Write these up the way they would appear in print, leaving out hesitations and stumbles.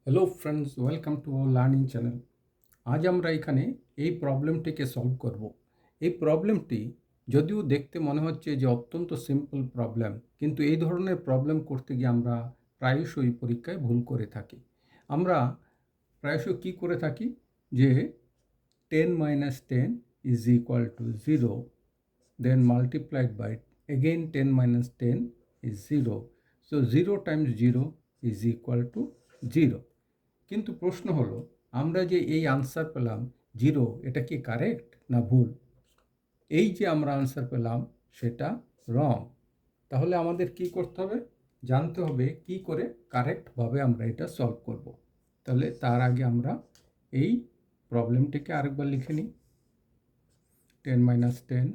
Hello friends, welcome to our learning channel. আজ আমরা এখানে এই প্রবলেমটিকে সলভ করব। এই প্রবলেমটি যদিও দেখতে মনে হচ্ছে যে অত্যন্ত সিম্পল প্রবলেম, কিন্তু এই ধরনের প্রবলেম করতে গিয়ে আমরা প্রায়শই পরীক্ষায় ভুল করে থাকি। আমরা প্রায়শই কী করে থাকি যে 10 - 10 is equal to 0, then multiplied by again 10 - 10 is 0. So 0 times 0 is equal to 0. কিন্তু প্রশ্ন হলো, আমরা যে এই আনসার পেলাম 0, এটা কি কারেক্ট না ভুল? এই যে আমরা আনসার পেলাম সেটা রং। তাহলে আমাদের কি করতে হবে? জানতে হবে কি করে কারেক্টভাবে আমরা এটা সলভ করব। তাহলে তার আগে আমরা এই প্রবলেমটিকে আরেকবার লিখে নিই। 10 - 10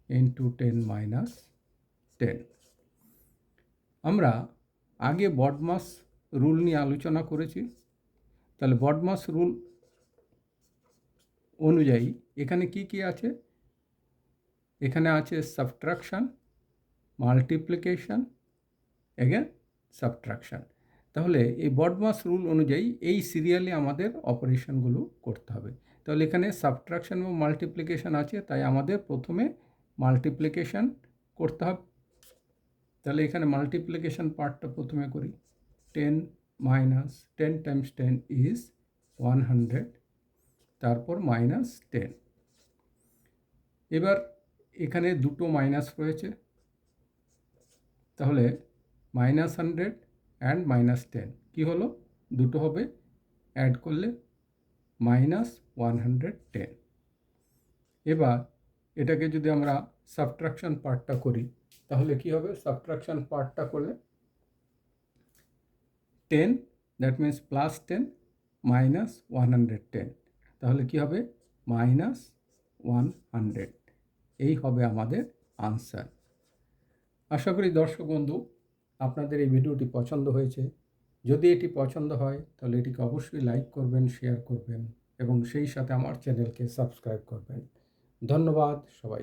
into 10 - 10। আমরা আগে বডমাস রুল নিয়ে আলোচনা করেছি। তাহলে বডমাস রুল অনুযায়ী এখানে কি কি আছে? এখানে আছে সাবট্রাকশান, মাল্টিপ্লিকেশান, এগেন সাবট্রাকশান। তাহলে এই বডমাস রুল অনুযায়ী এই সিরিয়ালে আমাদের অপারেশনগুলো করতে হবে। তাহলে এখানে সাবট্রাকশান এবং মাল্টিপ্লিকেশান আছে, তাই আমাদের প্রথমে মাল্টিপ্লিকেশান করতে হবে। তাহলে এখানে মাল্টিপ্লিকেশান পার্টটা প্রথমে করি। 10 - 10 times 10 is 100, তারপর -10। এবার এখানে দুটো মাইনাস রয়েছে, তাহলে -100 অ্যান্ড -10 কি হলো? দুটো হবে, অ্যাড করলে -110। এবার এটাকে যদি আমরা সাবট্রাকশন পার্টটা করি তাহলে কি হবে? সাবট্রাকশন পার্টটা করলে 10, দ্যাট মিন্স +10 -110, তাহলে কি হবে? -100। এই হবে আমাদের আনসার। আশা করি দর্শক বন্ধু আপনাদের এই ভিডিওটি পছন্দ হয়েছে। যদি এটি পছন্দ হয় তাহলে এটিকে অবশ্যই লাইক করবেন, শেয়ার করবেন এবং সেই সাথে আমার চ্যানেলকে সাবস্ক্রাইব করবেন। ধন্যবাদ সবাই।